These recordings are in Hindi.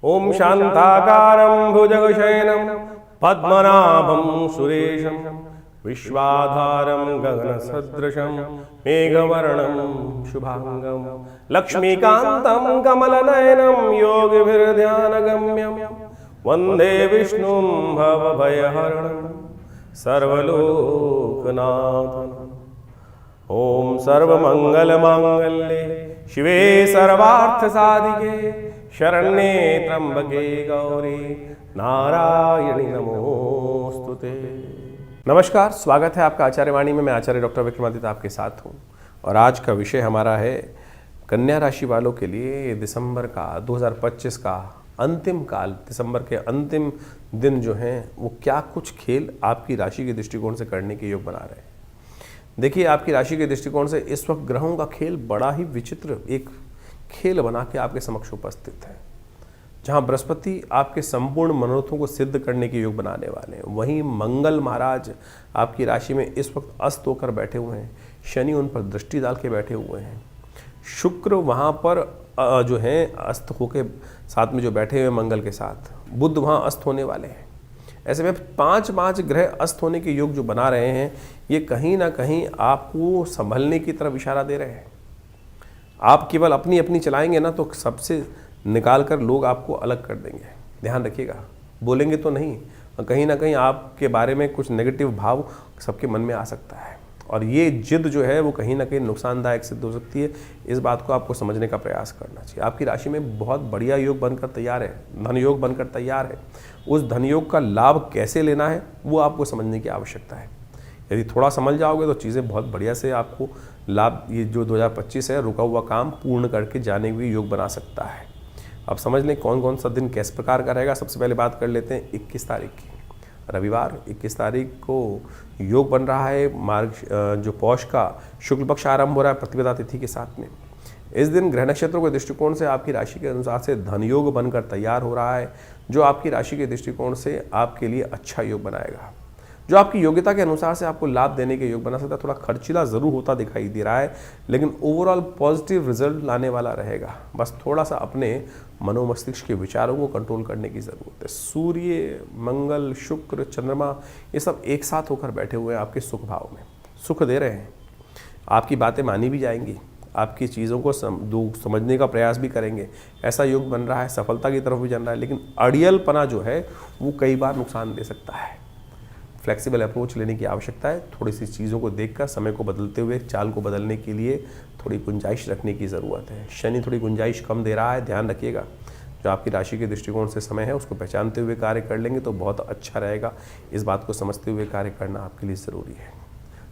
ओम शांताकारं भुजगशयनं पद्मनाभं सुरेशं विश्वाधारं गगनसदृशं मेघवर्णं शुभांगं लक्ष्मीकान्तं कमलनयनं योगिभिर्ध्यानगम्यं वन्दे विष्णुं भवभयहरणं सर्वलोकनाथम्। ओम सर्वमंगलमांगल्ये शिवे सर्वार्थसाधिके शरण्ये त्र्यंबके गौरी नारायणी नमोस्तुते। नमस्कार, स्वागत है आपका आचार्य वाणी में। मैं आचार्य डॉक्टर विक्रमादित्य आपके साथ हूँ और आज का विषय हमारा है कन्या राशि वालों के लिए दिसंबर का 2025 का अंतिम काल, दिसंबर के अंतिम दिन जो हैं वो क्या कुछ खेल आपकी राशि के दृष्टिकोण से करने के योग बना रहे हैं। देखिए, आपकी राशि के दृष्टिकोण से इस वक्त ग्रहों का खेल बड़ा ही विचित्र एक खेल बना के आपके समक्ष उपस्थित है। जहां बृहस्पति आपके संपूर्ण मनोरथों को सिद्ध करने के योग बनाने वाले हैं, वहीं मंगल महाराज आपकी राशि में इस वक्त अस्त होकर बैठे हुए हैं। शनि उन पर दृष्टि डाल के बैठे हुए हैं। शुक्र वहां पर जो है अस्त होके साथ में जो बैठे हुए मंगल के साथ, बुध वहां अस्त होने वाले हैं। ऐसे में पांच ग्रह अस्त होने के योग जो बना रहे हैं, ये कहीं ना कहीं आपको संभलने की तरफ इशारा दे रहे हैं। आप केवल अपनी अपनी चलाएंगे ना तो सबसे निकाल कर लोग आपको अलग कर देंगे। ध्यान रखिएगा, बोलेंगे तो नहीं, कहीं ना कहीं आपके बारे में कुछ नेगेटिव भाव सबके मन में आ सकता है और ये जिद जो है वो कहीं ना कहीं नुकसानदायक सिद्ध हो सकती है। इस बात को आपको समझने का प्रयास करना चाहिए। आपकी राशि में बहुत बढ़िया योग बनकर तैयार है, धन योग बनकर तैयार है। उस धन योग का लाभ कैसे लेना है वो आपको समझने की आवश्यकता है। यदि थोड़ा समझ जाओगे तो चीज़ें बहुत बढ़िया से आपको लाभ, ये जो 2025 है, रुका हुआ काम पूर्ण करके जाने भी योग बना सकता है। अब समझ लें कौन कौन सा दिन किस प्रकार का रहेगा। सबसे पहले बात कर लेते हैं 21 तारीख की, रविवार 21 तारीख को योग बन रहा है मार्ग जो पौष का शुक्ल पक्ष आरंभ हो रहा है प्रतिपदा तिथि के साथ में। इस दिन ग्रह नक्षत्रों के दृष्टिकोण से आपकी राशि के अनुसार से धन योग बनकर तैयार हो रहा है, जो आपकी राशि के दृष्टिकोण से आपके लिए अच्छा योग बनाएगा, जो आपकी योग्यता के अनुसार से आपको लाभ देने के योग बना सकता है। थोड़ा खर्चीला जरूर होता दिखाई दे रहा है, लेकिन ओवरऑल पॉजिटिव रिजल्ट लाने वाला रहेगा। बस थोड़ा सा अपने मनोमस्तिष्क के विचारों को कंट्रोल करने की ज़रूरत है। सूर्य, मंगल, शुक्र, चंद्रमा ये सब एक साथ होकर बैठे हुए हैं आपके सुख भाव में, सुख दे रहे हैं। आपकी बातें मानी भी जाएंगी, आपकी चीज़ों को समझने का प्रयास भी करेंगे। ऐसा योग बन रहा है, सफलता की तरफ भी जान रहा है, लेकिन अड़ियलपना जो है वो कई बार नुकसान दे सकता है। फ्लेक्सिबल अप्रोच लेने की आवश्यकता है। थोड़ी सी चीज़ों को देखकर समय को बदलते हुए चाल को बदलने के लिए थोड़ी गुंजाइश रखने की ज़रूरत है। शनि थोड़ी गुंजाइश कम दे रहा है, ध्यान रखिएगा। जो आपकी राशि के दृष्टिकोण से समय है उसको पहचानते हुए कार्य कर लेंगे तो बहुत अच्छा रहेगा। इस बात को समझते हुए कार्य करना आपके लिए ज़रूरी है।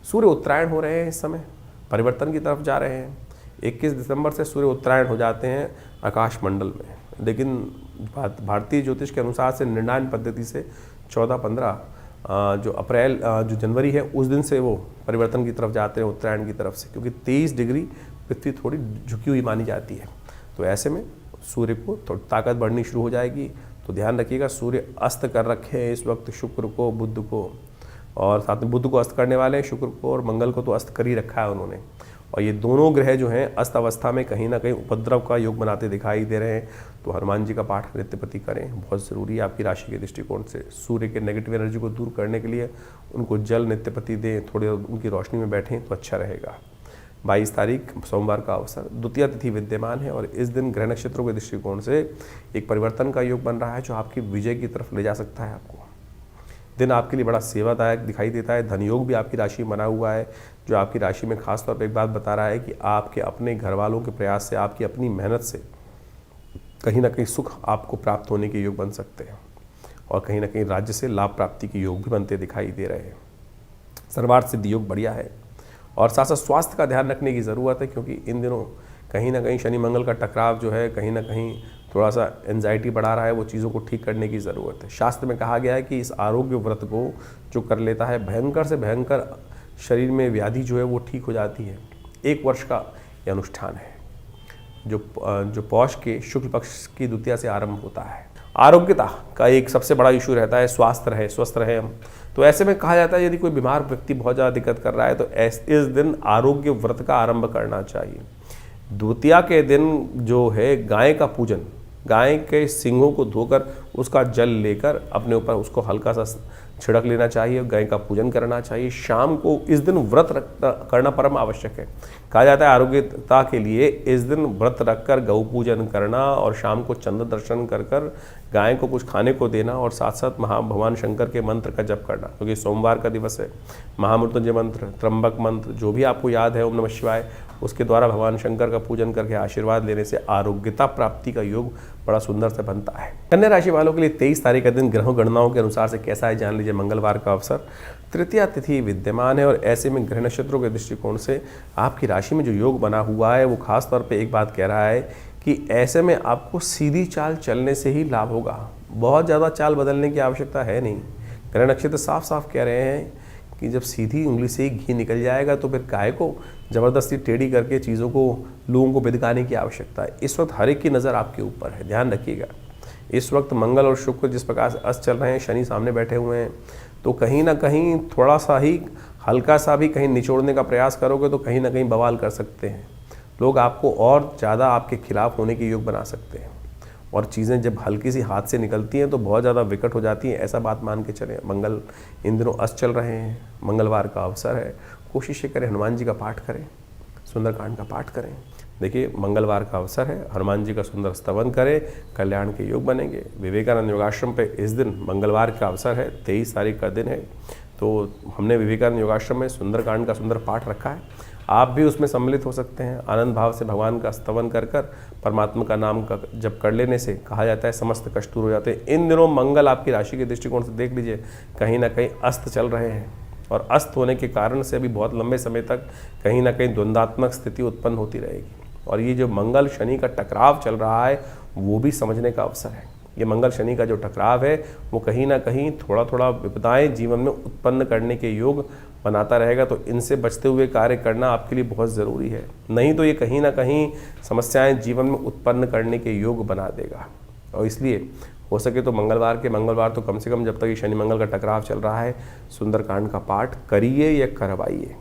सूर्य उत्तरायण हो रहे हैं, इस समय परिवर्तन की तरफ जा रहे हैं। 21 दिसंबर से सूर्य उत्तरायण हो जाते हैं आकाश मंडल में, लेकिन भारतीय ज्योतिष के अनुसार से निर्णायन पद्धति से 14-15 जो अप्रैल जो जनवरी है उस दिन से वो परिवर्तन की तरफ जाते हैं, उत्तरायण की तरफ से, क्योंकि 23 डिग्री पृथ्वी थोड़ी झुकी हुई मानी जाती है। तो ऐसे में सूर्य को थोड़ी ताकत बढ़नी शुरू हो जाएगी। तो ध्यान रखिएगा, सूर्य अस्त कर रखे हैं इस वक्त शुक्र को, बुध को, और साथ में बुध को अस्त करने वाले हैं, शुक्र को और मंगल को तो अस्त कर ही रखा है उन्होंने। और ये दोनों ग्रह जो हैं अस्त अवस्था में कहीं ना कहीं उपद्रव का योग बनाते दिखाई दे रहे हैं। तो हनुमान जी का पाठ नित्यप्रति करें, बहुत ज़रूरी है आपकी राशि के दृष्टिकोण से। सूर्य के नेगेटिव एनर्जी को दूर करने के लिए उनको जल नित्यप्रति दें, थोड़ी उनकी रोशनी में बैठें तो अच्छा रहेगा। 22 तारीख सोमवार का अवसर, द्वितीय तिथि विद्यमान है और इस दिन ग्रह नक्षत्रों के दृष्टिकोण से एक परिवर्तन का योग बन रहा है जो आपकी विजय की तरफ ले जा सकता है। आपको दिन आपके लिए बड़ा सेवादायक दिखाई देता है। धन योग भी आपकी राशि में बना हुआ है, जो आपकी राशि में खास तौर पर एक बात बता रहा है कि आपके अपने घर वालों के प्रयास से, आपकी अपनी मेहनत से कहीं ना कहीं सुख आपको प्राप्त होने के योग बन सकते हैं और कहीं ना कहीं राज्य से लाभ प्राप्ति के योग भी बनते दिखाई दे रहे हैं। सर्वार्थ सिद्ध योग बढ़िया है और साथ साथ स्वास्थ्य का ध्यान रखने की ज़रूरत है, क्योंकि इन दिनों कहीं ना कहीं शनि मंगल का टकराव जो है कहीं ना कहीं थोड़ा सा एंजाइटी बढ़ा रहा है। वो चीज़ों को ठीक करने की ज़रूरत है। शास्त्र में कहा गया है कि इस आरोग्य व्रत को जो कर लेता है, भयंकर से भयंकर शरीर में व्याधि जो है वो ठीक हो जाती है। 1 वर्ष का ये अनुष्ठान है जो पौष के शुक्ल पक्ष की द्वितीया से आरंभ होता है। आरोग्यता का एक सबसे बड़ा इशू रहता है, स्वास्थ्य रहे, स्वस्थ रहे हम। तो ऐसे में कहा जाता है यदि कोई बीमार व्यक्ति बहुत ज़्यादा दिक्कत कर रहा है तो इस दिन आरोग्य व्रत का आरंभ करना चाहिए। द्वितीया के दिन जो है गाय का पूजन, गाय के सींगों को धोकर उसका जल लेकर अपने ऊपर उसको हल्का सा छिड़क लेना चाहिए, गाय का पूजन करना चाहिए। शाम को इस दिन व्रत करना परम आवश्यक है। कहा जाता है आरोग्यता के लिए इस दिन व्रत रखकर गौ पूजन करना और शाम को चंद्र दर्शन कर कर गाय को कुछ खाने को देना और साथ साथ भगवान शंकर के मंत्र का जप करना, क्योंकि सोमवार का दिवस है। महामृत्युंजय मंत्र, त्र्यंबक मंत्र, जो भी आपको याद है, ओम नमः शिवाय, उसके द्वारा भगवान शंकर का पूजन करके आशीर्वाद लेने से आरोग्यता प्राप्ति का योग बड़ा सुंदर से बनता है। कन्या राशि वालों के लिए 23 तारीख का दिन ग्रह गणनाओं के अनुसार से कैसा है जान लीजिए। मंगलवार का अवसर, तृतीया तिथि विद्यमान है और ऐसे में ग्रह नक्षत्रों के दृष्टिकोण से आपकी राशि में जो योग बना हुआ है वो खास तौर पे एक बात कह रहा है कि ऐसे में आपको सीधी चाल चलने से ही लाभ होगा। बहुत ज़्यादा चाल बदलने की आवश्यकता है नहीं। ग्रह नक्षत्र साफ साफ कह रहे हैं कि जब सीधी उंगली से ही घी निकल जाएगा तो फिर गाय को ज़बरदस्ती टेढ़ी करके चीज़ों को, लोगों को बिदकाने की आवश्यकता है। इस वक्त हर एक की नज़र आपके ऊपर है, ध्यान रखिएगा। इस वक्त मंगल और शुक्र जिस प्रकार से अस्त चल रहे हैं, शनि सामने बैठे हुए हैं, तो कहीं ना कहीं थोड़ा सा ही, हल्का सा भी कहीं निचोड़ने का प्रयास करोगे तो कहीं ना कहीं बवाल कर सकते हैं। लोग आपको और ज़्यादा आपके खिलाफ होने के योग बना सकते हैं और चीज़ें जब हल्की सी हाथ से निकलती हैं तो बहुत ज़्यादा विकट हो जाती हैं, ऐसा बात मान के चलें। मंगल इन दिनों अस्त चल रहे हैं, मंगलवार का अवसर है, कोशिश करें हनुमान जी का पाठ करें, सुंदरकांड का पाठ करें। देखिए मंगलवार का अवसर है, हनुमान जी का सुंदर स्तवन करें, कल्याण के योग बनेंगे। विवेकानंद योगाश्रम पे इस दिन मंगलवार का अवसर है, 23 तारीख का दिन है, तो हमने विवेकानंद योगाश्रम में सुंदरकांड का सुंदर पाठ रखा है। आप भी उसमें सम्मिलित हो सकते हैं। आनंद भाव से भगवान का स्तवन कर कर परमात्मा का नाम का जप कर लेने से कहा जाता है समस्त कष्ट दूर हो जाते हैं। इन दिनों मंगल आपकी राशि के दृष्टिकोण से देख लीजिए कहीं ना कहीं अस्त चल रहे हैं और अस्त होने के कारण से अभी बहुत लंबे समय तक कहीं ना कहीं द्वंद्वात्मक स्थिति उत्पन्न होती रहेगी। और ये जो मंगल शनि का टकराव चल रहा है वो भी समझने का अवसर है। ये मंगल शनि का जो टकराव है वो कहीं ना कहीं थोड़ा थोड़ा विपदाएं जीवन में उत्पन्न करने के योग बनाता रहेगा, तो इनसे बचते हुए कार्य करना आपके लिए बहुत ज़रूरी है। नहीं तो ये कहीं ना कहीं समस्याएं जीवन में उत्पन्न करने के योग बना देगा। और इसलिए हो सके तो मंगलवार तो कम से कम जब तक ये शनि मंगल का टकराव चल रहा है सुंदरकांड का पाठ करिए या करवाइए,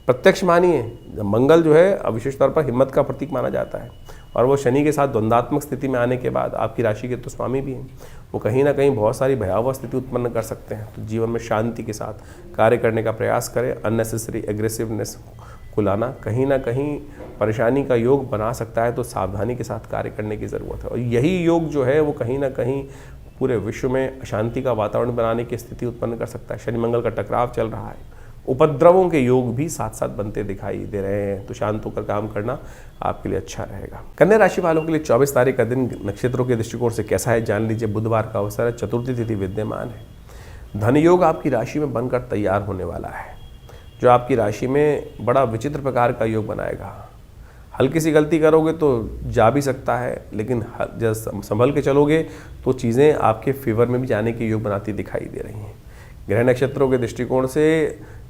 प्रत्यक्ष मानिए। मंगल जो है विशेष तौर पर हिम्मत का प्रतीक माना जाता है और वो शनि के साथ द्वंद्वात्मक स्थिति में आने के बाद आपकी राशि के तो स्वामी भी हैं, वो कहीं ना कहीं बहुत सारी भयावह स्थिति उत्पन्न कर सकते हैं। तो जीवन में शांति के साथ कार्य करने का प्रयास करें। अननेसेसरी एग्रेसिवनेस को लाना कहीं ना कहीं परेशानी का योग बना सकता है, तो सावधानी के साथ कार्य करने की ज़रूरत है। और यही योग जो है वो कहीं ना कहीं पूरे विश्व में अशांति का वातावरण बनाने की स्थिति उत्पन्न कर सकता है। शनि मंगल का टकराव चल रहा है, उपद्रवों के योग भी साथ साथ बनते दिखाई दे रहे हैं, तो शांत होकर काम करना आपके लिए अच्छा रहेगा। कन्या राशि वालों के लिए 24 तारीख का दिन नक्षत्रों के दृष्टिकोण से कैसा है जान लीजिए। बुधवार का अवसर है, चतुर्थी तिथि विद्यमान है। धन योग आपकी राशि में बनकर तैयार होने वाला है, जो आपकी राशि में बड़ा विचित्र प्रकार का योग बनाएगा। हल्की सी गलती करोगे तो जा भी सकता है, लेकिन जब संभल के चलोगे तो चीज़ें आपके फेवर में भी जाने के योग बनाती दिखाई दे रही हैं। ग्रह नक्षत्रों के दृष्टिकोण से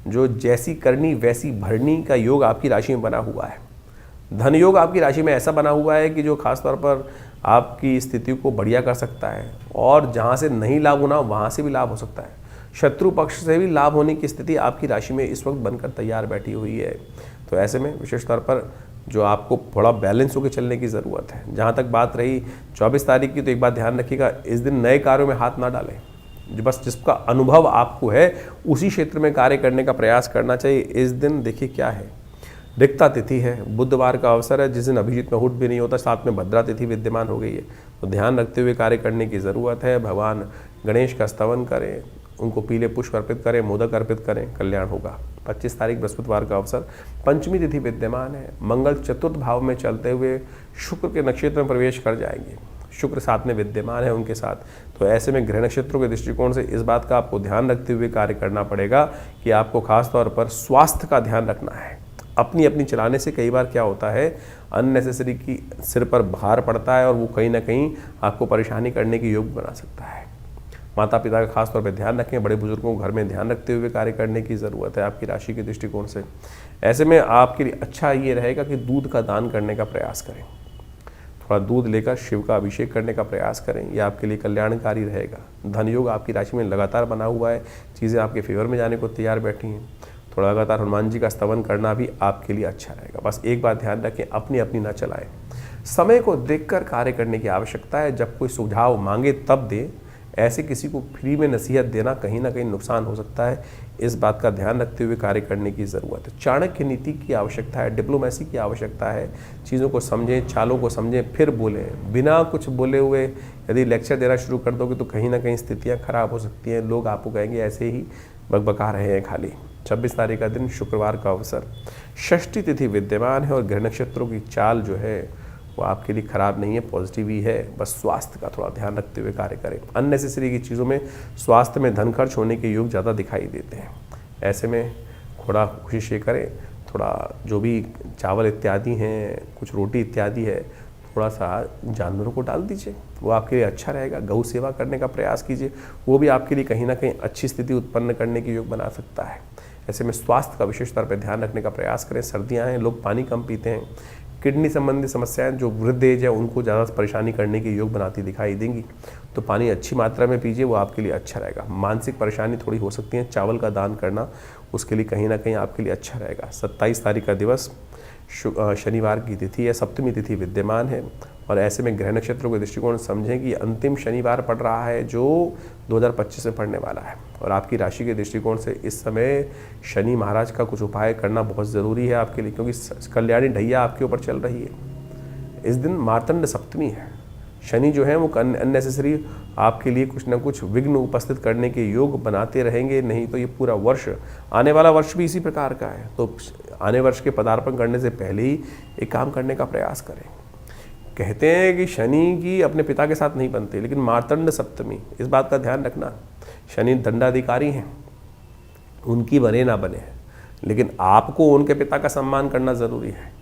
जो जैसी करनी वैसी भरनी का योग आपकी राशि में बना हुआ है। धन योग आपकी राशि में ऐसा बना हुआ है कि जो खास तौर पर आपकी स्थिति को बढ़िया कर सकता है और जहाँ से नहीं लाभ होना वहाँ से भी लाभ हो सकता है। शत्रु पक्ष से भी लाभ होने की स्थिति आपकी राशि में इस वक्त बनकर तैयार बैठी हुई है। तो ऐसे में विशेष तौर पर जो आपको थोड़ा बैलेंस होकर चलने की ज़रूरत है। जहाँ तक बात रही 24 तारीख की, तो एक बात ध्यान रखिएगा, इस दिन नए कार्यों में हाथ ना डालें। बस जिसका अनुभव आपको है उसी क्षेत्र में कार्य करने का प्रयास करना चाहिए। इस दिन देखिए क्या है, रिक्ता तिथि है, बुधवार का अवसर है, जिस दिन अभिजीत मुहूर्त भी नहीं होता, साथ में भद्रा तिथि विद्यमान हो गई है। तो ध्यान रखते हुए कार्य करने की ज़रूरत है। भगवान गणेश का स्तवन करें, उनको पीले पुष्प अर्पित करें, मोदक अर्पित करें, कल्याण होगा। 25 तारीख बृहस्पतिवार का अवसर, पंचमी तिथि विद्यमान है। मंगल चतुर्थ भाव में चलते हुए शुक्र के नक्षत्र में प्रवेश कर जाएंगे। शुक्र साथ में विद्यमान है उनके साथ। तो ऐसे में ग्रह नक्षत्रों के दृष्टिकोण से इस बात का आपको ध्यान रखते हुए कार्य करना पड़ेगा कि आपको खास तौर पर स्वास्थ्य का ध्यान रखना है। अपनी चलाने से कई बार क्या होता है, अननेसेसरी की सिर पर भार पड़ता है और वो कहीं ना कहीं आपको परेशानी करने की योग बना सकता है। माता पिता का खास तौर पर ध्यान रखें, बड़े बुजुर्गों को घर में ध्यान रखते हुए कार्य करने की ज़रूरत है आपकी राशि के दृष्टिकोण से। ऐसे में आपके लिए अच्छा ये रहेगा कि दूध का दान करने का प्रयास करें। थोड़ा दूध लेकर शिव का अभिषेक करने का प्रयास करें, यह आपके लिए कल्याणकारी रहेगा। धन योग आपकी राशि में लगातार बना हुआ है, चीज़ें आपके फेवर में जाने को तैयार बैठी हैं। थोड़ा लगातार हनुमान जी का स्तवन करना भी आपके लिए अच्छा रहेगा। बस एक बात ध्यान रखें, अपनी ना चलाएं। समय को देखकर कार्य करने की आवश्यकता है। जब कोई सुझाव मांगे तब दे, ऐसे किसी को फ्री में नसीहत देना कहीं ना कहीं नुकसान हो सकता है। इस बात का ध्यान रखते हुए कार्य करने की ज़रूरत है। चाणक्य नीति की आवश्यकता है, डिप्लोमेसी की आवश्यकता है। चीज़ों को समझें, चालों को समझें, फिर बोलें। बिना कुछ बोले हुए यदि लेक्चर देना शुरू कर दोगे तो कहीं ना कहीं स्थितियाँ खराब हो सकती हैं। लोग आपको कहेंगे ऐसे ही बकबका रहे हैं खाली। 26 तारीख का दिन शुक्रवार का अवसर, षष्ठी तिथि विद्यमान है और ग्रह नक्षत्रों की चाल जो है वो आपके लिए खराब नहीं है, पॉजिटिव ही है। बस स्वास्थ्य का थोड़ा ध्यान रखते हुए कार्य करें। अननेसेसरी की चीज़ों में, स्वास्थ्य में धन खर्च होने के योग ज़्यादा दिखाई देते हैं। ऐसे में थोड़ा कोशिश ये करें, थोड़ा जो भी चावल इत्यादि हैं, कुछ रोटी इत्यादि है, थोड़ा सा जानवरों को डाल दीजिए, वो आपके लिए अच्छा रहेगा। गौ सेवा करने का प्रयास कीजिए, वो भी आपके लिए कहीं ना कहीं अच्छी स्थिति उत्पन्न करने के योग बना सकता है। ऐसे में स्वास्थ्य का विशेष तौर पर ध्यान रखने का प्रयास करें। सर्दियाँ हैं, लोग पानी कम पीते हैं। किडनी संबंधी समस्याएं जो वृद्ध एज है उनको ज़्यादा परेशानी करने के योग बनाती दिखाई देंगी, तो पानी अच्छी मात्रा में पीजिए, वो आपके लिए अच्छा रहेगा। मानसिक परेशानी थोड़ी हो सकती है, चावल का दान करना उसके लिए कहीं ना कहीं आपके लिए अच्छा रहेगा। 27 तारीख का दिवस शनिवार की तिथि है, सप्तमी तिथि विद्यमान है और ऐसे में ग्रह नक्षत्रों के दृष्टिकोण समझें कि अंतिम शनिवार पड़ रहा है जो 2025 में पड़ने वाला है। और आपकी राशि के दृष्टिकोण से इस समय शनि महाराज का कुछ उपाय करना बहुत ज़रूरी है आपके लिए, क्योंकि कल्याणी ढैया आपके ऊपर चल रही है। इस दिन मार्तंड सप्तमी है। शनि जो है वो अननेसेसरी आपके लिए कुछ ना कुछ विघ्न उपस्थित करने के योग बनाते रहेंगे। नहीं तो ये पूरा वर्ष, आने वाला वर्ष भी इसी प्रकार का है। तो आने वर्ष के पदार्पण करने से पहले ही एक काम करने का प्रयास करें। कहते हैं कि शनि की अपने पिता के साथ नहीं बनते, लेकिन मार्तंड सप्तमी, इस बात का ध्यान रखना। शनि दंडाधिकारी हैं, उनकी बने ना बने, लेकिन आपको उनके पिता का सम्मान करना ज़रूरी है,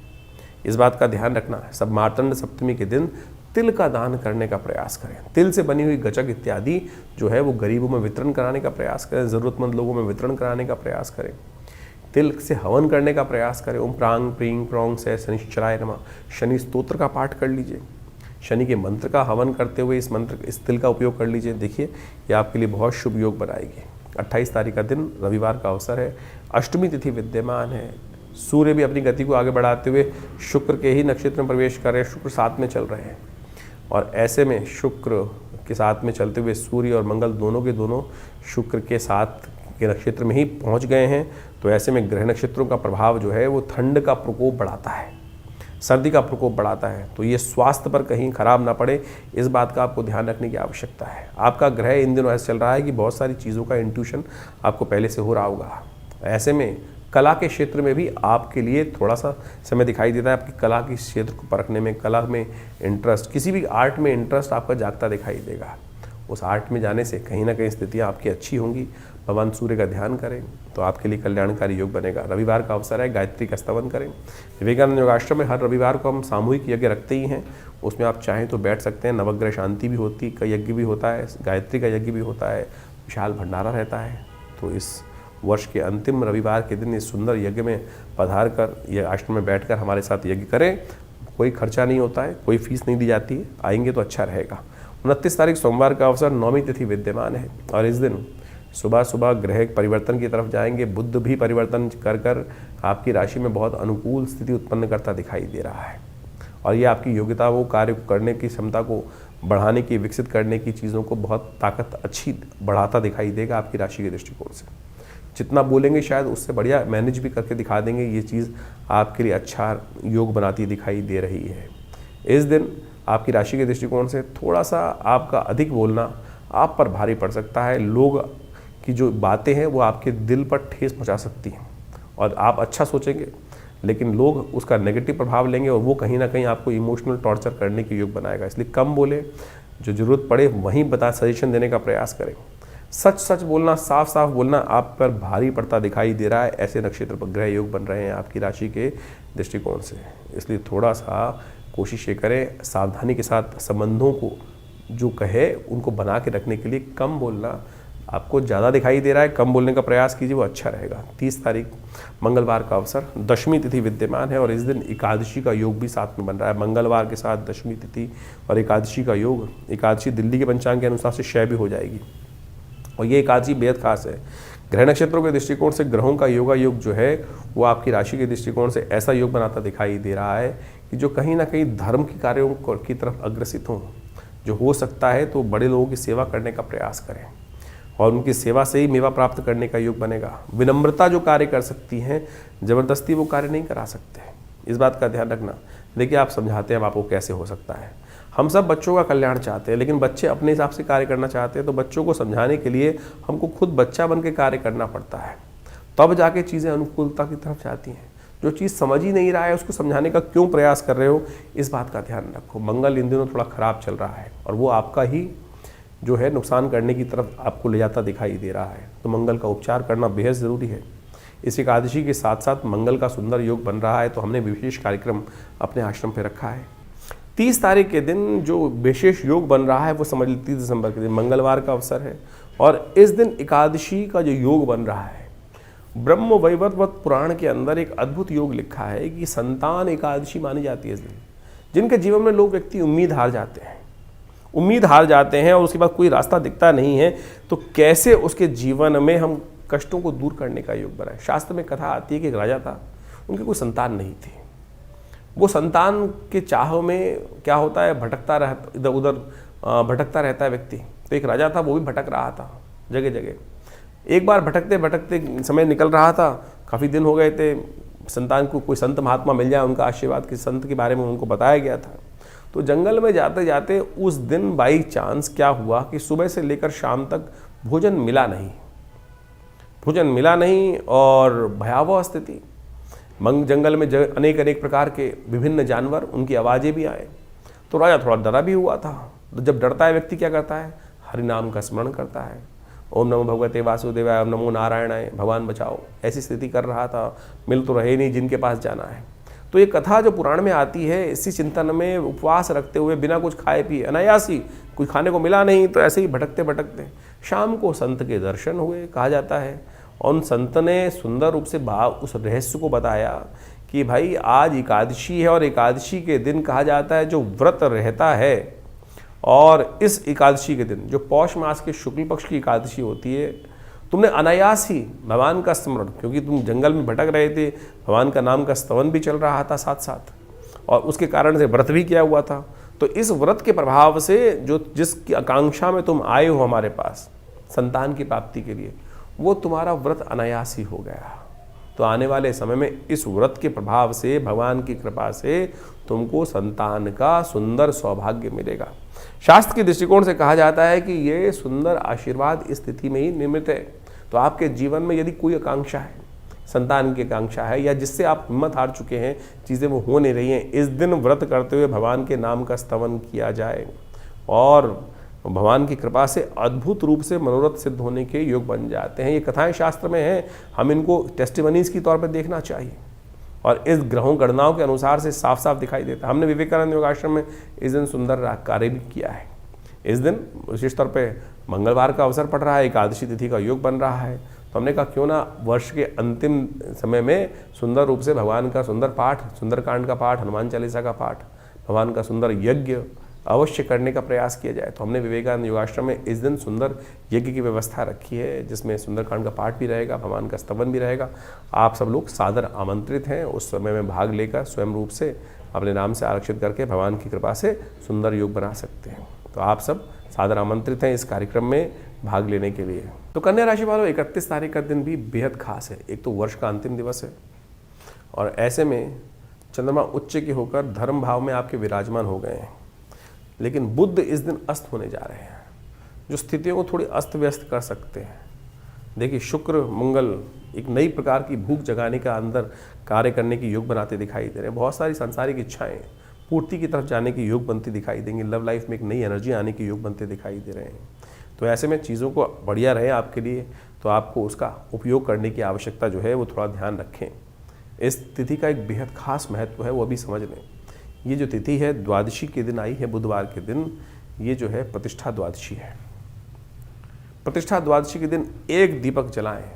इस बात का ध्यान रखना है। सब मार्तंड सप्तमी के दिन तिल का दान करने का प्रयास करें। तिल से बनी हुई गचक इत्यादि जो है वो गरीबों में वितरण कराने का प्रयास करें, ज़रूरतमंद लोगों में वितरण कराने का प्रयास करें। तिल से हवन करने का प्रयास करें। ओम प्रांग प्रींग प्रौंग से शनिश्चराय नमः, शनि स्तोत्र का पाठ कर लीजिए। शनि के मंत्र का हवन करते हुए इस तिल का उपयोग कर लीजिए। देखिए ये आपके लिए बहुत शुभ योग बनाएगी। 28 तारीख का दिन रविवार का अवसर है, अष्टमी तिथि विद्यमान है। सूर्य भी अपनी गति को आगे बढ़ाते हुए शुक्र के ही नक्षत्र में प्रवेश कर रहे हैं। शुक्र साथ में चल रहे हैं और ऐसे में शुक्र के साथ में चलते हुए सूर्य और मंगल दोनों के दोनों शुक्र के साथ के नक्षत्र में ही पहुंच गए हैं। तो ऐसे में ग्रह नक्षत्रों का प्रभाव जो है वो ठंड का प्रकोप बढ़ाता है, सर्दी का प्रकोप बढ़ाता है। तो ये स्वास्थ्य पर कहीं खराब ना पड़े, इस बात का आपको ध्यान रखने की आवश्यकता है। आपका ग्रह इन दिनों ऐसा चल रहा है कि बहुत सारी चीज़ों का इंट्यूशन आपको पहले से हो रहा होगा। ऐसे में कला के क्षेत्र में भी आपके लिए थोड़ा सा समय दिखाई देता है। आपकी कला के क्षेत्र को परखने में, कला में इंटरेस्ट, किसी भी आर्ट में इंटरेस्ट आपका जागता दिखाई देगा। उस आर्ट में जाने से कहीं ना कहीं स्थितियाँ आपकी अच्छी होंगी। भगवान सूर्य का ध्यान करें तो आपके लिए कल्याणकारी योग बनेगा। रविवार का अवसर है, गायत्री का स्तवन करें। विवेकानंद योगाश्रम में हर रविवार को हम सामूहिक यज्ञ रखते ही हैं, उसमें आप चाहें तो बैठ सकते हैं। नवग्रह शांति भी होती का यज्ञ भी होता है, गायत्री का यज्ञ भी होता है, विशाल भंडारा रहता है। तो इस वर्ष के अंतिम रविवार के दिन इस सुंदर यज्ञ में पधार कर, यह आश्रम में बैठकर हमारे साथ यज्ञ करें। कोई खर्चा नहीं होता है, कोई फीस नहीं दी जाती है, आएंगे तो अच्छा रहेगा। 29 तारीख सोमवार का अवसर, नौमी तिथि विद्यमान है और इस दिन सुबह सुबह ग्रह परिवर्तन की तरफ जाएंगे। बुध भी परिवर्तन कर कर आपकी राशि में बहुत अनुकूल स्थिति उत्पन्न करता दिखाई दे रहा है और ये आपकी योग्यता, वो कार्य करने की क्षमता को बढ़ाने की, विकसित करने की चीज़ों को बहुत ताकत अच्छी बढ़ाता दिखाई देगा आपकी राशि के दृष्टिकोण से। जितना बोलेंगे शायद उससे बढ़िया मैनेज भी करके दिखा देंगे। ये चीज़ आपके लिए अच्छा योग बनाती दिखाई दे रही है। इस दिन आपकी राशि के दृष्टिकोण से थोड़ा सा आपका अधिक बोलना आप पर भारी पड़ सकता है। लोग की जो बातें हैं वो आपके दिल पर ठेस पहुंचा सकती हैं और आप अच्छा सोचेंगे लेकिन लोग उसका नेगेटिव प्रभाव लेंगे और वो कहीं ना कहीं आपको इमोशनल टॉर्चर करने के योग बनाएगा। इसलिए कम बोले, जो ज़रूरत पड़े वहीं सजेशन देने का प्रयास करें। सच सच बोलना, साफ साफ बोलना आप पर भारी पड़ता दिखाई दे रहा है। ऐसे नक्षत्र पर ग्रह योग बन रहे हैं आपकी राशि के दृष्टिकोण से, इसलिए थोड़ा सा कोशिश ये करें सावधानी के साथ संबंधों को जो कहे उनको बना के रखने के लिए कम बोलना आपको ज़्यादा दिखाई दे रहा है। कम बोलने का प्रयास कीजिए, वो अच्छा रहेगा। 30 तारीख मंगलवार का अवसर, दशमी तिथि विद्यमान है और इस दिन एकादशी का योग भी साथ में बन रहा है। मंगलवार के साथ दशमी तिथि और एकादशी का योग, एकादशी दिल्ली के पंचांग के अनुसार से क्षय भी हो जाएगी और ये एकादशी बेहद खास है। ग्रह नक्षत्रों के दृष्टिकोण से ग्रहों का योगा योग जो है वो आपकी राशि के दृष्टिकोण से ऐसा योग बनाता दिखाई दे रहा है कि जो कहीं ना कहीं धर्म के कार्यों की तरफ अग्रसित हों। जो हो सकता है तो बड़े लोगों की सेवा करने का प्रयास करें और उनकी सेवा से ही मेवा प्राप्त करने का योग बनेगा। विनम्रता जो कार्य कर सकती हैं, जबरदस्ती वो कार्य नहीं करा सकते, इस बात का ध्यान रखना। देखिए, आप समझाते हैं अब आपको कैसे हो सकता है। हम सब बच्चों का कल्याण चाहते हैं, लेकिन बच्चे अपने हिसाब से कार्य करना चाहते हैं, तो बच्चों को समझाने के लिए हमको खुद बच्चा बन के कार्य करना पड़ता है, तब जाके चीज़ें अनुकूलता की तरफ जाती हैं। जो चीज़ समझ ही नहीं रहा है उसको समझाने का क्यों प्रयास कर रहे हो, इस बात का ध्यान रखो। मंगल इन दिनों थोड़ा खराब चल रहा है और वो आपका ही जो है नुकसान करने की तरफ आपको ले जाता दिखाई दे रहा है, तो मंगल का उपचार करना बेहद ज़रूरी है। इस एकादशी के साथ साथ मंगल का सुंदर योग बन रहा है, तो हमने विशेष कार्यक्रम अपने आश्रम पे रखा है। 30 तारीख के दिन जो विशेष योग बन रहा है वो समझ लीजिए 30 दिसंबर के दिन मंगलवार का अवसर है, और इस दिन एकादशी का जो योग बन रहा है, ब्रह्म वैवर्त पुराण के अंदर एक अद्भुत योग लिखा है कि संतान एकादशी मानी जाती है इस दिन। जिनके जीवन में लोग व्यक्ति उम्मीद हार जाते हैं और उसके बाद कोई रास्ता दिखता नहीं है, तो कैसे उसके जीवन में हम कष्टों को दूर करने का योग बनाए। शास्त्र में कथा आती है कि एक राजा था, उनकी कोई संतान नहीं थी। वो संतान के चाह में क्या होता है, भटकता रहता, इधर उधर भटकता रहता है व्यक्ति। तो एक राजा था, वो भी भटक रहा था जगह जगह। एक बार भटकते भटकते समय निकल रहा था, काफ़ी दिन हो गए थे, संतान को कोई संत महात्मा मिल जाए, उनका आशीर्वाद किसी संत के बारे में उनको बताया गया था। तो जंगल में जाते जाते उस दिन बाई चांस क्या हुआ कि सुबह से लेकर शाम तक भोजन मिला नहीं और भयावह स्थिति। जंगल में अनेक अनेक प्रकार के विभिन्न जानवर, उनकी आवाज़ें भी आए, तो राजा थोड़ा डरा भी हुआ था। तो जब डरता है व्यक्ति क्या करता है, हरि नाम का स्मरण करता है, ओम नमो भगवते वासुदेवाय, ओम नमो नारायणाय, भगवान बचाओ। ऐसी स्थिति कर रहा था, मिल तो रहे नहीं जिनके पास जाना है। तो ये कथा जो पुराण में आती है, इसी चिंतन में उपवास रखते हुए बिना कुछ खाए पिए, अनायासी, कोई खाने को मिला नहीं तो ऐसे ही भटकते भटकते शाम को संत के दर्शन हुए, कहा जाता है। और उन संत ने सुंदर रूप से उस रहस्य को बताया कि भाई आज एकादशी है, और एकादशी के दिन कहा जाता है जो व्रत रहता है, और इस एकादशी के दिन जो पौष मास के शुक्ल पक्ष की एकादशी होती है, तुमने अनायास ही भगवान का स्मरण, क्योंकि तुम जंगल में भटक रहे थे, भगवान का नाम का स्तवन भी चल रहा था साथ साथ, और उसके कारण से व्रत भी किया हुआ था। तो इस व्रत के प्रभाव से जो जिसकी आकांक्षा में तुम आए हो हमारे पास संतान की प्राप्ति के लिए, वो तुम्हारा व्रत अनायास ही हो गया। तो आने वाले समय में इस व्रत के प्रभाव से, भगवान की कृपा से तुमको संतान का सुंदर सौभाग्य मिलेगा। शास्त्र के दृष्टिकोण से कहा जाता है कि ये सुंदर आशीर्वाद इस स्थिति में ही निर्मित है। तो आपके जीवन में यदि कोई आकांक्षा है, संतान की आकांक्षा है, या जिससे आप हिम्मत हार चुके हैं, चीज़ें वो हो नहीं रही हैं, इस दिन व्रत करते हुए भगवान के नाम का स्तवन किया जाए, और भगवान की कृपा से अद्भुत रूप से मनोरथ सिद्ध होने के योग बन जाते हैं। ये कथाएं शास्त्र में हैं, हम इनको टेस्टिमनीज की तौर पर देखना चाहिए, और इस ग्रहों गणनाओं के अनुसार से साफ साफ दिखाई देता है। हमने विवेकानंद योगाश्रम में इस दिन सुंदर कार्य भी किया है। इस दिन विशेष तौर पे मंगलवार का अवसर पड़ रहा है, एकादशी तिथि का योग बन रहा है, तो हमने कहा क्यों ना वर्ष के अंतिम समय में सुंदर रूप से भगवान का सुंदर पाठ, सुंदरकांड का पाठ, हनुमान चालीसा का पाठ, भगवान का सुंदर यज्ञ अवश्य करने का प्रयास किया जाए। तो हमने विवेकानंद योगाश्रम में इस दिन सुंदर यज्ञ की व्यवस्था रखी है, जिसमें सुंदरकांड का पाठ भी रहेगा, भगवान का स्तवन भी रहेगा। आप सब लोग सादर आमंत्रित हैं उस समय में भाग लेकर स्वयं रूप से अपने नाम से आरक्षित करके भगवान की कृपा से सुंदर योग बना सकते हैं। तो आप सब सादर आमंत्रित हैं इस कार्यक्रम में भाग लेने के लिए। तो कन्या राशि वालों, 31 तारीख का दिन भी बेहद खास है। एक तो वर्ष का अंतिम दिवस है, और ऐसे में चंद्रमा उच्च के होकर धर्म भाव में आपके विराजमान हो गए हैं, लेकिन बुध इस दिन अस्त होने जा रहे हैं, जो स्थितियों को थोड़ी अस्त व्यस्त कर सकते हैं। देखिए, शुक्र मंगल एक नई प्रकार की भूख जगाने का अंदर कार्य करने की योग बनाते दिखाई दे रहे हैं। बहुत सारी सांसारिक इच्छाएं पूर्ति की तरफ जाने की योग बनती दिखाई देंगी। लव लाइफ में एक नई एनर्जी आने की योग बनते दिखाई दे रहे हैं। तो ऐसे में चीज़ों को बढ़िया रहे आपके लिए, तो आपको उसका उपयोग करने की आवश्यकता जो है वो थोड़ा ध्यान रखें। इस तिथि का एक बेहद खास महत्व है, वो अभी समझ लें। ये जो तिथि है द्वादशी के दिन आई है, बुधवार के दिन, ये जो है प्रतिष्ठा द्वादशी है। प्रतिष्ठा द्वादशी के दिन एक दीपक जलाएं,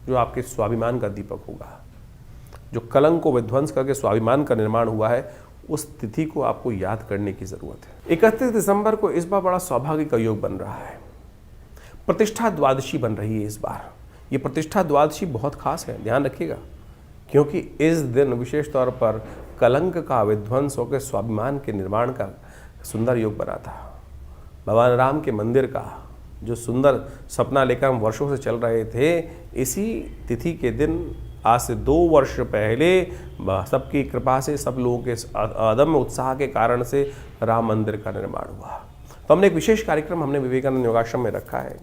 जो आपके स्वाभिमान का दीपक होगा। जो कलंक को विध्वंस करके स्वाभिमान का निर्माण हुआ है, उस तिथि को आपको याद करने की जरूरत है। 31 दिसंबर को इस बार बड़ा सौभाग्य का योग बन रहा है। प्रतिष्ठा द्वादशी बन रही है इस बार। ये प्रतिष्ठा द्वादशी बहुत खास है, ध्यान रखिएगा, क्योंकि इस दिन विशेष तौर पर कलंक का विध्वंस होकर स्वाभिमान के निर्माण का सुंदर योग बना था। भगवान राम के मंदिर का जो सुंदर सपना लेकर हम वर्षों से चल रहे थे, इसी तिथि के दिन आज से 2 वर्ष पहले सबकी कृपा से, सब लोगों के अदम्य उत्साह के कारण से राम मंदिर का निर्माण हुआ। तो हमने एक विशेष कार्यक्रम हमने विवेकानंद योगाश्रम में रखा है।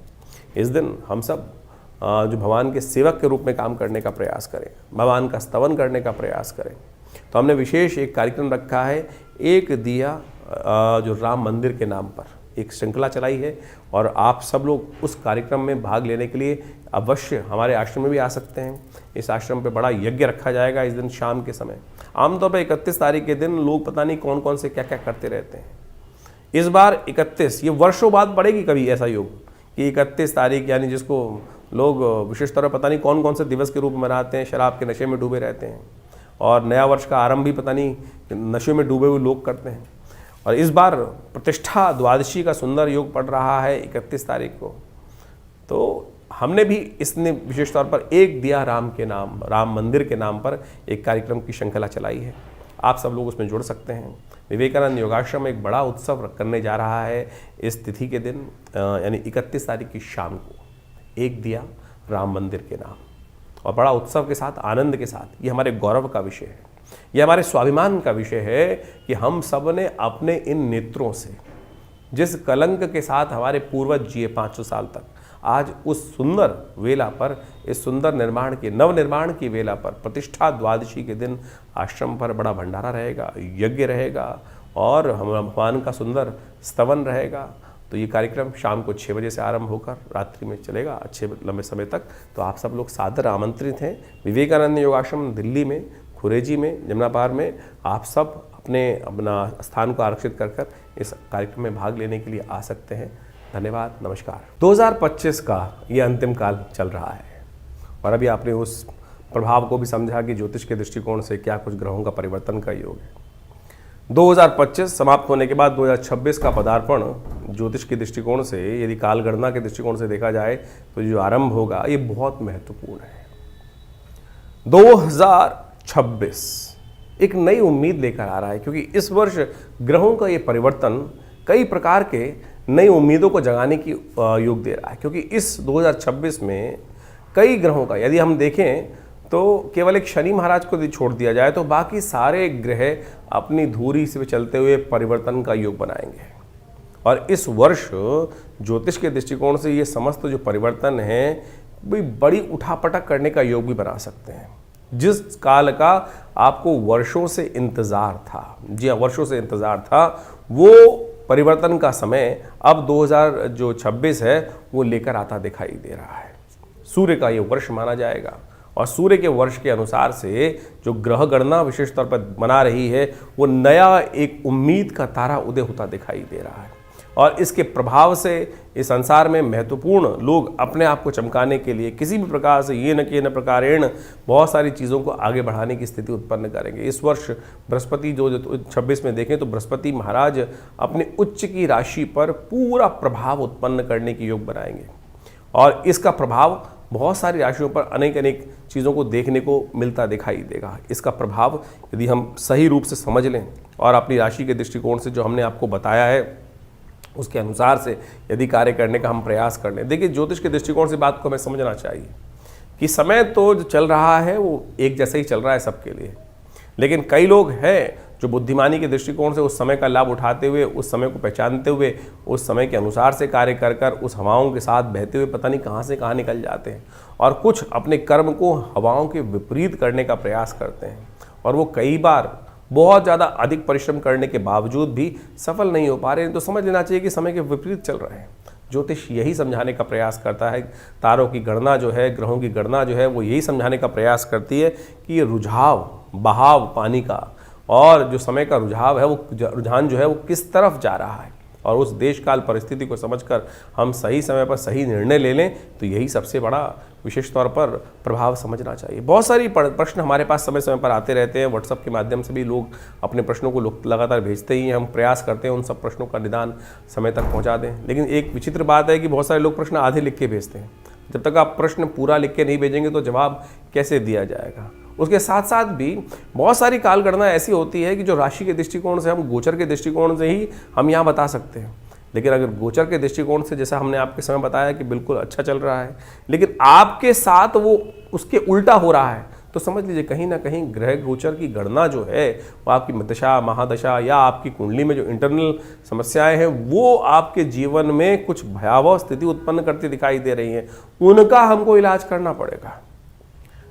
इस दिन हम सब जो भगवान के सेवक के रूप में काम करने का प्रयास करें, भगवान का स्तवन करने का प्रयास करें। तो हमने विशेष एक कार्यक्रम रखा है, एक दिया जो राम मंदिर के नाम पर एक श्रृंखला चलाई है, और आप सब लोग उस कार्यक्रम में भाग लेने के लिए अवश्य हमारे आश्रम में भी आ सकते हैं। इस आश्रम पे बड़ा यज्ञ रखा जाएगा इस दिन शाम के समय। आमतौर पर 31 तारीख के दिन लोग पता नहीं कौन कौन से क्या क्या करते रहते हैं। इस बार 31, ये वर्षों बाद पड़ेगी कभी ऐसा योग कि 31 तारीख, यानी जिसको लोग विशेष तरह पता नहीं कौन कौन से दिवस के रूप में मनाते हैं, शराब के नशे में डूबे रहते हैं, और नया वर्ष का आरंभ भी पता नहीं नशे में डूबे हुए लोग करते हैं। और इस बार प्रतिष्ठा द्वादशी का सुंदर योग पड़ रहा है 31 तारीख को। तो हमने भी इसने विशेष तौर पर एक दिया राम के नाम, राम मंदिर के नाम पर एक कार्यक्रम की श्रृंखला चलाई है। आप सब लोग उसमें जुड़ सकते हैं। विवेकानंद योगाश्रम एक बड़ा उत्सव करने जा रहा है इस तिथि के दिन, यानी 31 तारीख की शाम को, एक दिया राम मंदिर के नाम, और बड़ा उत्सव के साथ, आनंद के साथ। ये हमारे गौरव का विषय है, ये हमारे स्वाभिमान का विषय है कि हम सब ने अपने इन नेत्रों से जिस कलंक के साथ हमारे पूर्वज जिए 500 साल तक, आज उस सुंदर वेला पर, इस सुंदर निर्माण की, नव निर्माण की वेला पर, प्रतिष्ठा द्वादशी के दिन आश्रम पर बड़ा भंडारा रहेगा, यज्ञ रहेगा, और भगवान का सुंदर स्तवन रहेगा। तो ये कार्यक्रम शाम को 6 बजे से आरंभ होकर रात्रि में चलेगा अच्छे लंबे समय तक। तो आप सब लोग सादर आमंत्रित हैं। विवेकानंद योगाश्रम दिल्ली में, खुरेजी में, जमुना पार में आप सब अपना स्थान को आरक्षित कर इस कार्यक्रम में भाग लेने के लिए आ सकते हैं। धन्यवाद, नमस्कार। 2025 का ये अंतिम काल चल रहा है, और अभी आपने उस प्रभाव को भी समझा कि ज्योतिष के दृष्टिकोण से क्या कुछ ग्रहों का परिवर्तन का योग है। 2025 समाप्त होने के बाद 2026 का पदार्पण ज्योतिष के दृष्टिकोण से, यदि काल गणना के दृष्टिकोण से देखा जाए तो जो आरंभ होगा ये बहुत महत्वपूर्ण है। 2026 एक नई उम्मीद लेकर आ रहा है, क्योंकि इस वर्ष ग्रहों का ये परिवर्तन कई प्रकार के नई उम्मीदों को जगाने की योग दे रहा है। क्योंकि इस 2026 में कई ग्रहों का, यदि हम देखें तो केवल एक शनि महाराज को यदि छोड़ दिया जाए तो बाकी सारे ग्रह अपनी धुरी से चलते हुए परिवर्तन का योग बनाएंगे। और इस वर्ष ज्योतिष के दृष्टिकोण से ये समस्त जो परिवर्तन है भी बड़ी उठापटक करने का योग भी बना सकते हैं। जिस काल का आपको वर्षों से इंतजार था, जी हाँ, वर्षों से इंतजार था, वो परिवर्तन का समय अब 2026 है वो लेकर आता दिखाई दे रहा है। सूर्य का ये वर्ष माना जाएगा, और सूर्य के वर्ष के अनुसार से जो ग्रह गणना विशेष तौर पर बना रही है, वो नया एक उम्मीद का तारा उदय होता दिखाई दे रहा है। और इसके प्रभाव से इस संसार में महत्वपूर्ण लोग अपने आप को चमकाने के लिए किसी भी प्रकार से ये न कि न प्रकारेण बहुत सारी चीज़ों को आगे बढ़ाने की स्थिति उत्पन्न करेंगे। इस वर्ष बृहस्पति जो 26 में देखें तो बृहस्पति महाराज अपने उच्च की राशि पर पूरा प्रभाव उत्पन्न करने की योग बनाएंगे, और इसका प्रभाव बहुत सारी राशियों पर अनेक चीज़ों को देखने को मिलता दिखाई देगा। इसका प्रभाव यदि हम सही रूप से समझ लें और अपनी राशि के दृष्टिकोण से जो हमने आपको बताया है उसके अनुसार से यदि कार्य करने का हम प्रयास कर लें। देखिए, ज्योतिष के दृष्टिकोण से बात को हमें समझना चाहिए कि समय तो जो चल रहा है वो एक जैसे ही चल रहा है सबके लिए, लेकिन कई लोग हैं जो बुद्धिमानी के दृष्टिकोण से उस समय का लाभ उठाते हुए, उस समय को पहचानते हुए, उस समय के अनुसार से कार्य कर उस हवाओं के साथ बहते हुए पता नहीं कहाँ से कहाँ निकल जाते हैं, और कुछ अपने कर्म को हवाओं के विपरीत करने का प्रयास करते हैं, और वो कई बार बहुत ज़्यादा अधिक परिश्रम करने के बावजूद भी सफल नहीं हो पा रहे हैं। तो समझ लेना चाहिए कि समय के विपरीत चल रहे हैं। ज्योतिष यही समझाने का प्रयास करता है, तारों की गणना जो है, ग्रहों की गणना जो है, वो यही समझाने का प्रयास करती है कि ये रुझाव, बहाव पानी का, और जो समय का रुझाव है, वो रुझान जो है वो किस तरफ जा रहा है, और उस देश काल परिस्थिति को समझकर हम सही समय पर सही निर्णय ले लें, तो यही सबसे बड़ा विशेष तौर पर प्रभाव समझना चाहिए। बहुत सारी प्रश्न हमारे पास समय समय पर आते रहते हैं। व्हाट्सएप के माध्यम से भी लोग अपने प्रश्नों को लगातार भेजते ही हैं। हम प्रयास करते हैं उन सब प्रश्नों का निदान समय तक पहुंचा दें। लेकिन एक विचित्र बात है कि बहुत सारे लोग प्रश्न आधे लिख के भेजते हैं। जब तक आप प्रश्न पूरा लिख के नहीं भेजेंगे तो जवाब कैसे दिया जाएगा। उसके साथ साथ भी बहुत सारी काल गणना ऐसी होती है कि जो राशि के दृष्टिकोण से, हम गोचर के दृष्टिकोण से ही हम यहाँ बता सकते हैं। लेकिन अगर गोचर के दृष्टिकोण से, जैसा हमने आपके समय बताया कि बिल्कुल अच्छा चल रहा है, लेकिन आपके साथ वो उसके उल्टा हो रहा है, तो समझ लीजिए कहीं ना कहीं ग्रह गोचर की गणना जो है वो आपकी दशा, महादशा या आपकी कुंडली में जो इंटरनल समस्याएं हैं वो आपके जीवन में कुछ भयावह स्थिति उत्पन्न करती दिखाई दे रही हैं। उनका हमको इलाज करना पड़ेगा।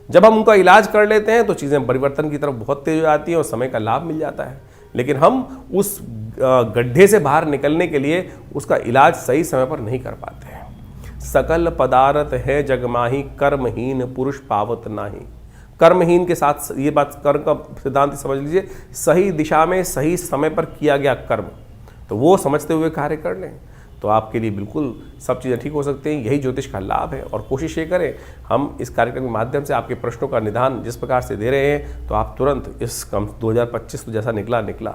जब हम उनका इलाज कर लेते हैं तो चीज़ें परिवर्तन की तरफ बहुत तेज हो जाती हैं और समय का लाभ मिल जाता है। लेकिन हम उस गड्ढे से बाहर निकलने के लिए उसका इलाज सही समय पर नहीं कर पाते हैं। सकल पदार्थ है जगमाही, कर्महीन पुरुष पावत नाही। कर्महीन के साथ ये बात, कर्म का सिद्धांत समझ लीजिए, सही दिशा में सही समय पर किया गया कर्म, तो वो समझते हुए कार्य कर लें तो आपके लिए बिल्कुल सब चीज़ें ठीक हो सकती हैं। यही ज्योतिष का लाभ है। और कोशिश ये करें, हम इस कार्यक्रम के माध्यम से आपके प्रश्नों का निदान जिस प्रकार से दे रहे हैं, तो आप तुरंत इस 2025 तो जैसा निकला,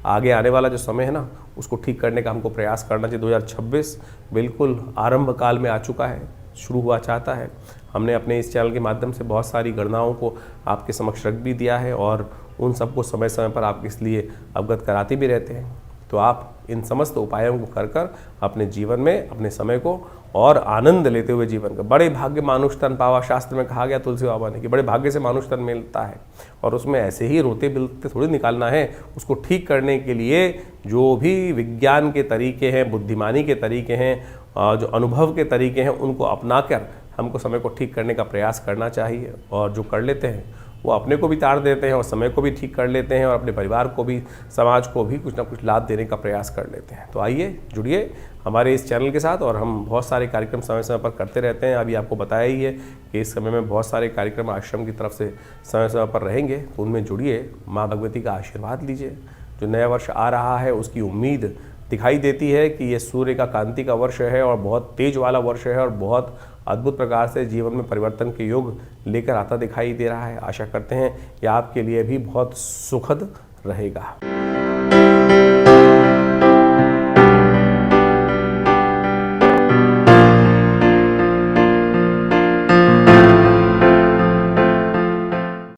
आगे आने वाला जो समय है ना, उसको ठीक करने का हमको प्रयास करना चाहिए। 2026 बिल्कुल आरंभ काल में आ चुका है, शुरू हुआ चाहता है। हमने अपने इस चैनल के माध्यम से बहुत सारी गणनाओं को आपके समक्ष रख भी दिया है और उन सबको समय समय पर आप इसलिए अवगत कराते भी रहते हैं। तो आप इन समस्त उपायों को कर कर अपने जीवन में अपने समय को और आनंद लेते हुए जीवन का, बड़े भाग्य मानुष तन पावा, शास्त्र में कहा गया तुलसी बाबा ने कि बड़े भाग्य से मानुष तन मिलता है। और उसमें ऐसे ही रोते बिलते थोड़ी निकालना है। उसको ठीक करने के लिए जो भी विज्ञान के तरीके हैं, बुद्धिमानी के तरीके हैं, जो अनुभव के तरीके हैं, उनको अपनाकर हमको समय को ठीक करने का प्रयास करना चाहिए। और जो कर लेते हैं वो अपने को भी तार देते हैं और समय को भी ठीक कर लेते हैं और अपने परिवार को भी, समाज को भी कुछ ना कुछ लाभ देने का प्रयास कर लेते हैं। तो आइए जुड़िए हमारे इस चैनल के साथ और हम बहुत सारे कार्यक्रम समय समय पर करते रहते हैं। अभी आपको बताया ही है कि इस समय में बहुत सारे कार्यक्रम आश्रम की तरफ से समय समय पर रहेंगे, तो उनमें जुड़िए, माँ भगवती का आशीर्वाद लीजिए। जो नया वर्ष आ रहा है उसकी उम्मीद दिखाई देती है कि ये सूर्य का कांति का वर्ष है और बहुत तेज वाला वर्ष है और बहुत अद्भुत प्रकार से जीवन में परिवर्तन के योग लेकर आता दिखाई दे रहा है। आशा करते हैं कि आपके लिए भी बहुत सुखद रहेगा।